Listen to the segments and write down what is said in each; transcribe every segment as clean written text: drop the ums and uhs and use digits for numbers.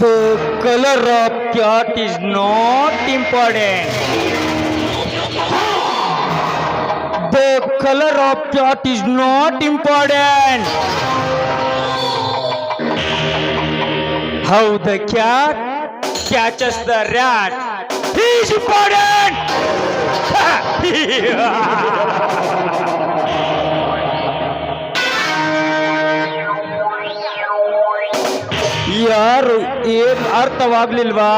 The color of cat is not important. The color of cat is not important. How the cat catches the rat is important. ಯಾರು ಏನ್ ಅರ್ಥವಾಗ್ಲಿಲ್ವಾ?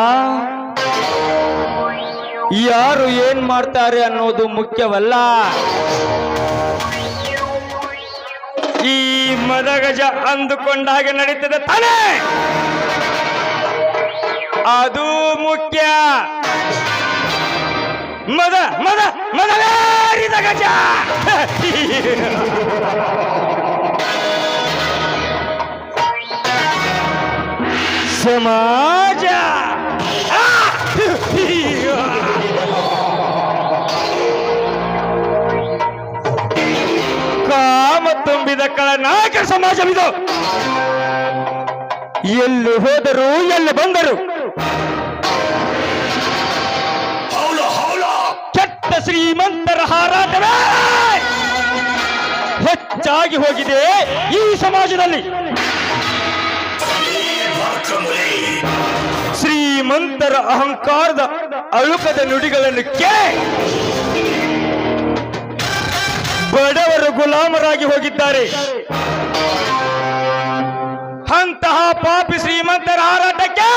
ಯಾರು ಏನ್ ಮಾಡ್ತಾರೆ ಅನ್ನೋದು ಮುಖ್ಯವಲ್ಲ. ಈ ಮದಗಜ ಅಂದುಕೊಂಡಾಗ ನಡೀತದೆ ತಾನೇ, ಅದು ಮುಖ್ಯ. ಮದ ಮದ ಮದವೇರಿದ ಗಜ. ಸಮಾಜ ಕಾಮ ತುಂಬಿದ ಕಳನಾಯಕ ಸಮಾಜವಿದು. ಎಲ್ಲಿ ಹೋದರು ಎಲ್ಲಿ ಬಂದರು ಕೆಟ್ಟ ಶ್ರೀಮಂತರ ಹಾರಾಟವೇ ಹೆಚ್ಚಾಗಿ ಹೋಗಿದೆ ಈ ಸಮಾಜದಲ್ಲಿ. ಶ್ರೀಮಂತರ ಅಹಂಕಾರದ ಅಳುಕದ ನುಡಿಗಳನ್ನು ಕೇಳಿ ಬಡವರು ಗುಲಾಮರಾಗಿ ಹೋಗಿದ್ದಾರೆ. ಅಂತಹ ಪಾಪಿ ಶ್ರೀಮಂತರ ಹಾರಾಟಕ್ಕೆ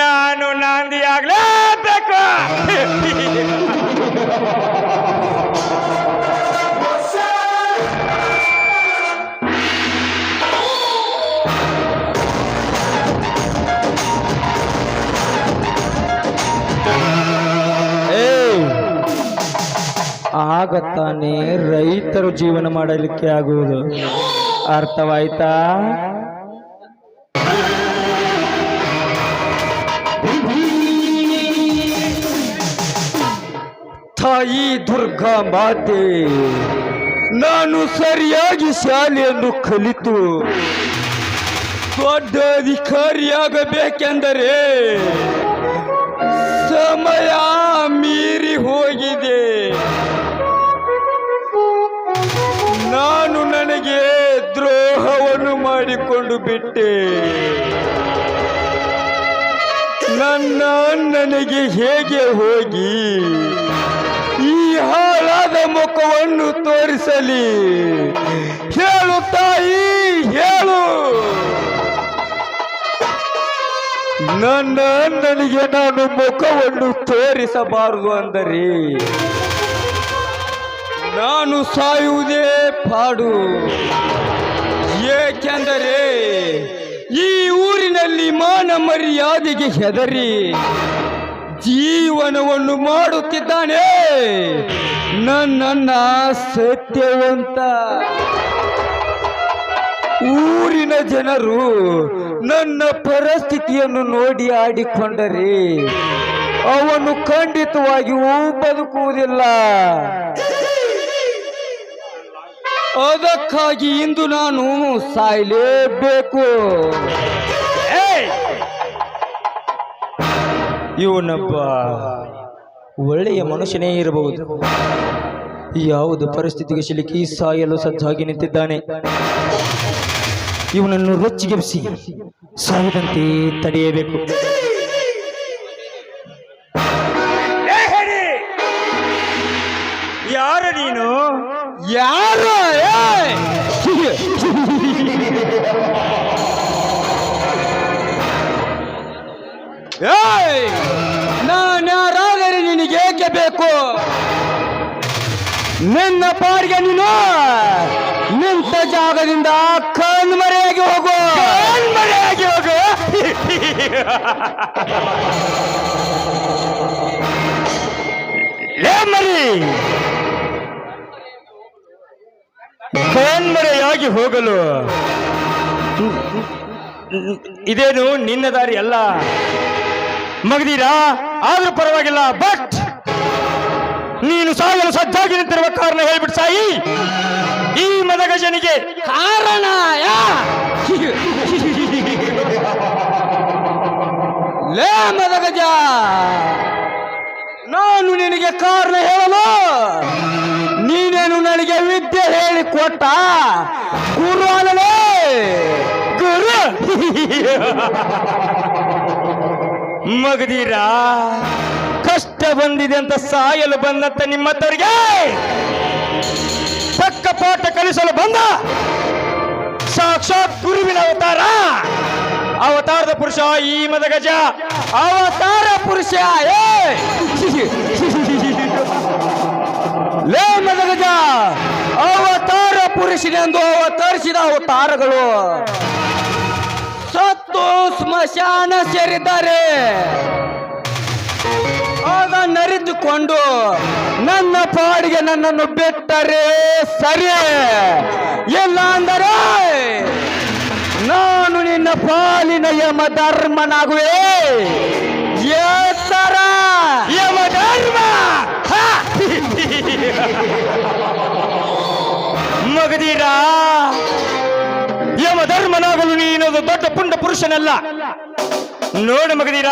ನಾನು ನಾಂದಿಯಾಗಲೇಬೇಕು. ಆಗತ್ತಾನೆ ರೈತರು ಜೀವನ ಮಾಡಲಿಕ್ಕೆ ಆಗುವುದು. ಅರ್ಥವಾಯ್ತಾ? ತಾಯಿ ದುರ್ಗಾ ಮಾತೆ, ನಾನು ಸರಿಯಾಗಿ ಶಾಲೆಯನ್ನು ಕಲಿತು ದೊಡ್ಡ ಅಧಿಕಾರಿಯಾಗಬೇಕೆಂದರೆ ಸಮಯ ಮೀರಿ ಹೋಗಿದೆ. ನಾನು ನನಗೆ ದ್ರೋಹವನ್ನು ಮಾಡಿಕೊಂಡು ಬಿಟ್ಟೆ. ನನ್ನ ನನಗೆ ಹೇಗೆ ಹೋಗಿ ಈ ಹಾಳಾದ ಮುಖವನ್ನು ತೋರಿಸಲಿ? ಹೇಳು ತಾಯಿ, ಹೇಳು. ನನಗೆ ನಾನು ಮುಖವನ್ನು ತೋರಿಸಬಾರದು ಅಂದರೆ ನಾನು ಸಾಯುವುದೇ ಪಾಡು. ಏಕೆಂದರೆ ಈ ಊರಿನಲ್ಲಿ ಮಾನ ಮರ್ಯಾದೆಗೆ ಹೆದರಿ ಜೀವನವನ್ನು ಮಾಡುತ್ತಿದ್ದಾನೆ ನನ್ನ ಸತ್ಯವಂತ. ಊರಿನ ಜನರು ನನ್ನ ಪರಿಸ್ಥಿತಿಯನ್ನು ನೋಡಿ ಆಡಿಕೊಂಡರೆ ಅವನು ಖಂಡಿತವಾಗಿಯೂ ಬದುಕುವುದಿಲ್ಲ. ಅದಕ್ಕಾಗಿ ಇಂದು ನಾನು ಸಾಯಲೇಬೇಕು. ಇವನೊಬ್ಬ ಒಳ್ಳೆಯ ಮನುಷ್ಯನೇ ಇರಬಹುದು. ಯಾವುದು ಪರಿಸ್ಥಿತಿಗೆ ಸಿಲುಕಿ ಸಾಯಲು ಸಜ್ಜಾಗಿ ನಿಂತಿದ್ದಾನೆ. ಇವನನ್ನು ರೊಚ್ಚಿಗೆಬ್ಬಿಸಿ ಸಾಯದಂತೆ ತಡೆಯಬೇಕು. ಯಾರ ನೀನು? ಯಾರು? ನಾನ್ಯಾರಾದರೆ ನಿನಗೇಕೆ ಬೇಕು? ನಿನ್ನ ಪಾಡಿಗೆ ನೀನು ನಿಂತ ಜಾಗದಿಂದ ಕಣ್ಮರೆಯಾಗಿ ಹೋಗು. ಕಣ್ಮರೆಯಾಗಿ ಹೋಗು. ಲೇ ಮರಿ, ಕಣ್ಮರೆಯಾಗಿ ಹೋಗಲು ಇದೇನು ನಿನ್ನ ದಾರಿ ಅಲ್ಲ. ಮಗದೀರಾ ಆದ್ರೂ ಪರವಾಗಿಲ್ಲ, ಬಟ್ ನೀನು ಸಾಯಲು ಸಜ್ಜಾಗಿ ನಿಂತಿರುವ ಕಾರಣ ಹೇಳ್ಬಿಟ್ಟು ಸಾಯಿ. ಈ ಮದಗಜನಿಗೆ ಕಾರಣ ಲೇ ಮದಗಜ, ನಾನು ನಿನಗೆ ಕಾರಣ ಹೇಳಲು ನೀನೇನು ನನಗೆ ವಿದ್ಯೆ ಹೇಳಿ ಕೊಟ್ಟ ಗುರು ಅಲ್ಲಲೇ? ಗುರು ಮಗದೀರ, ಕಷ್ಟ ಬಂದಿದೆ ಅಂತ ಸಾಯಲು ಬಂದಂತ ನಿಮ್ಮತ್ತವರಿಗೆ ತಕ್ಕ ಪಾಠ ಕಲಿಸಲು ಬಂದ ಸಾಕ್ಷಾತ್ ಗುರುವಿನ ಅವತಾರ, ಅವತಾರದ ಪುರುಷ ಈ ಮದಗಜ. ಅವತಾರ ಪುರುಷ ಲೇ ಮದಗಜ, ಅವತಾರ ಪುರುಷನೆಂದು ಅವತರಿಸಿದ ಅವತಾರಗಳು ಸತ್ತು ಸ್ಮಶಾನ ಸೇರಿದ್ದಾರೆ. ಅದನ್ನರಿದುಕೊಂಡು ನನ್ನ ಪಾಡಿಗೆ ನನ್ನನ್ನು ಬಿಟ್ಟರೆ ಸರಿ, ಇಲ್ಲ ಅಂದರೆ ನಾನು ನಿನ್ನ ಪಾಲಿನ ಯಮ ಧರ್ಮನಾಗುವೆ. ಎತ್ತರ ಯಮ ಧರ್ಮ ಮಗದೀರ, ಯಮ ಧರ್ಮನಾಗಲು ನೀನೊಂದು ದೊಡ್ಡ ಪುಂಡ ಪುರುಷನಲ್ಲ. ನೋಡು ಮಗದೀರ,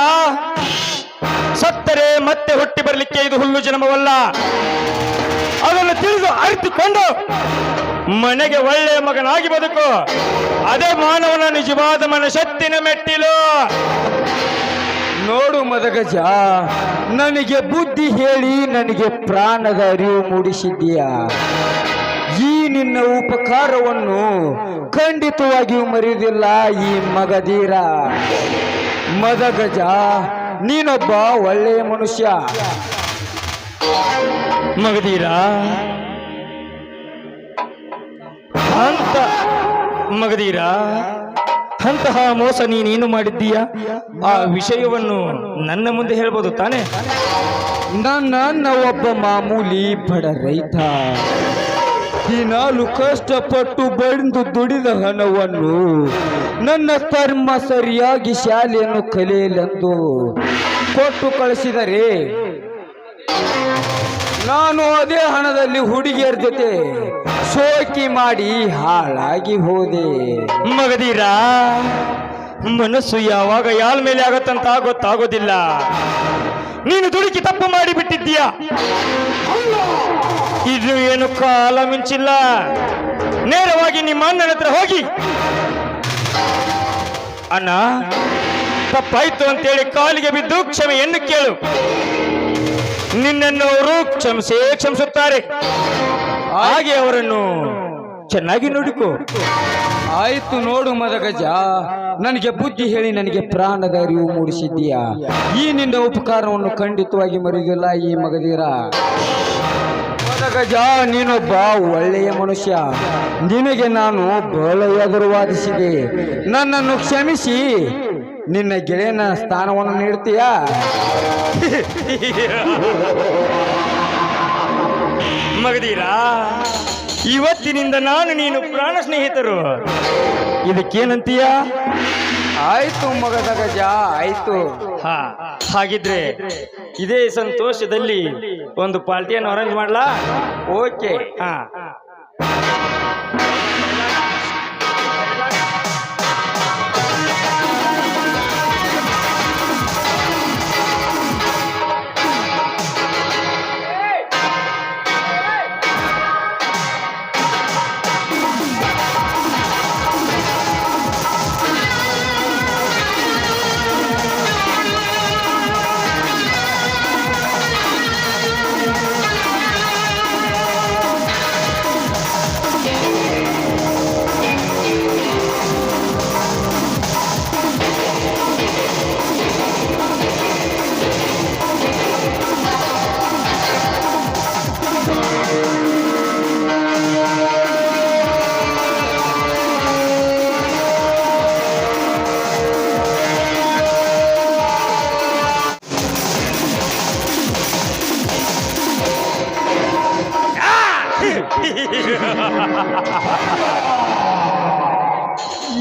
ಸತ್ತರೆ ಮತ್ತೆ ಹುಟ್ಟಿ ಬರಲಿಕ್ಕೆ ಇದು ಹುಲ್ಲು ಜನ್ಮವಲ್ಲ. ಅದನ್ನು ತಿಳಿದು ಅರಿತುಕೊಂಡು ಮನೆಗೆ ಒಳ್ಳೆಯ ಮಗನಾಗಿ ಬದುಕು. ಅದೇ ಮಾನವನ ನಿಜವಾದ ಮನಶಕ್ತಿನ ಮೆಟ್ಟಿಲು. ನೋಡು ಮದಗಜ, ನನಗೆ ಬುದ್ಧಿ ಹೇಳಿ ನನಗೆ ಪ್ರಾಣದ ಅರಿವು ಮೂಡಿಸಿದ್ದೀಯ. ಈ ನಿನ್ನ ಉಪಕಾರವನ್ನು ಖಂಡಿತವಾಗಿಯೂ ಮರೆಯುವುದಿಲ್ಲ ಈ ಮಗದೀರ. ಮದಗಜ, ನೀನೊಬ್ಬ ಒಳ್ಳೆಯ ಮನುಷ್ಯ. ಮಗದೀರ, ಮಗದೀರ, ಅಂತಹ ಮೋಸ ನೀನೇನು ಮಾಡಿದ್ದೀಯ? ಆ ವಿಷಯವನ್ನು ನನ್ನ ಮುಂದೆ ಹೇಳ್ಬೋದು ತಾನೆ? ನನ್ನ ಒಬ್ಬ ಮಾಮೂಲಿ ಬಡ ರೈತ. ದಿನಾಲು ಕಷ್ಟಪಟ್ಟು ಬೆಳೆದು ದುಡಿದ ಹಣವನ್ನು ನನ್ನ ಧರ್ಮ ಸರಿಯಾಗಿ ಶಾಲೆಯನ್ನು ಕಲಿಯಲೆಂದು ಕೊಟ್ಟು ಕಳಿಸಿದರೆ ನಾನು ಅದೇ ಹಣದಲ್ಲಿ ಹುಡುಗಿಯರ ಜೊತೆ ಶೋಕಿ ಮಾಡಿ ಹಾಳಾಗಿ ಹೋದೆ. ಮಗದೀರ, ಮನಸ್ಸು ಯಾವಾಗ ಯಾರ ಮೇಲೆ ಆಗತ್ತಂತ ಗೊತ್ತಾಗೋದಿಲ್ಲ. ನೀನು ದುಡುಕಿ ತಪ್ಪು ಮಾಡಿ ಬಿಟ್ಟಿದ್ದೀಯ. ಇದು ಏನು ಕಾಲ ಮಿಂಚಿಲ್ಲ. ನೇರವಾಗಿ ನಿಮ್ಮ ಅಣ್ಣನ ಹತ್ರ ಹೋಗಿ, ಅಣ್ಣ ತಪ್ಪಾಯ್ತು ಅಂತೇಳಿ ಕಾಲಿಗೆ ಬಿದ್ದು ಕ್ಷಮೆಯನ್ನು ಕೇಳು. ನಿನ್ನನ್ನು ಅವರು ಕ್ಷಮಿಸುತ್ತಾರೆ. ಹಾಗೆ ಅವರನ್ನು ಚೆನ್ನಾಗಿ ನೋಡಿಕೋ. ಆಯ್ತು. ನೋಡು ಮದಗಜ, ನನಗೆ ಬುದ್ಧಿ ಹೇಳಿ ನನಗೆ ಪ್ರಾಣದ ಅರಿವು ಮೂಡಿಸಿದ್ದೀಯಾ. ಈ ನಿನ್ನ ಉಪಕಾರವನ್ನು ಖಂಡಿತವಾಗಿ ಮರೆಯುವುದಿಲ್ಲ ಈ ಮಗದೀರ. ಗಜ, ನೀನೊಬ್ಬ ಒಳ್ಳೆಯ ಮನುಷ್ಯ. ನಿನಗೆ ನಾನು ಬಹಳ ಎದುರುವಾದಿಸಿದೆ. ನನ್ನನ್ನು ಕ್ಷಮಿಸಿ ನಿನ್ನ ಗೆಳೆಯನ ಸ್ಥಾನವನ್ನು ನೀಡ್ತೀಯಾ? ಮಗದೀರಾ, ಇವತ್ತಿನಿಂದ ನಾನು ನೀನು ಪ್ರಾಣ ಸ್ನೇಹಿತರು. ಇದಕ್ಕೇನಂತೀಯ? ಆಯ್ತು ಮಗದ ಗಜ, ಆಯ್ತು. ಹಾಗಿದ್ರೆ ಇದೇ ಸಂತೋಷದಲ್ಲಿ ಒಂದು ಪಾರ್ಟಿಯನ್ನು ಅರೇಂಜ್ ಮಾಡ್ಲಾ? ಓಕೆ. ಹಾ.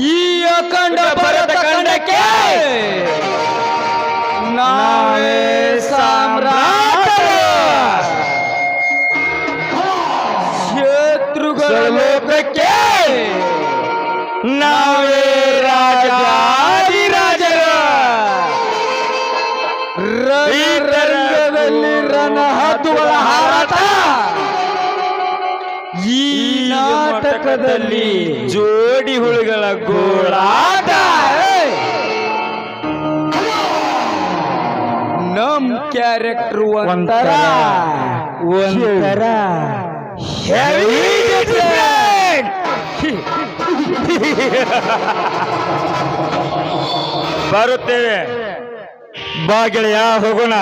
ಈ ಅಖಂಡ ಭರತ ಖಂಡಕ್ಕೆ ನಾವೇ ಸಾಮ್ರಾಟರು. ಶತ್ರುಗಳ ಲೋಕಕ್ಕೆ ನಾವೇ ರಾಜಾದಿರಾಜರು. ರಣರಂಗದಲ್ಲಿ ರಣಹದ್ದುಗಳ ಹಾರಾಟ, ಈ ನಾಟಕದಲ್ಲಿ ಜೋಡಿ ಹುಳುಗಳ ಗೋಳಾಟ. ನಮ್ ಕ್ಯಾರೆಕ್ಟರ್ ಒಂಥರ ಹೆವಿ ಡಿಫರೆಂಟ್. ಬರುತ್ತೇವೆ ಬಾ ಗೆಳೆಯ, ಹೋಗೋಣ.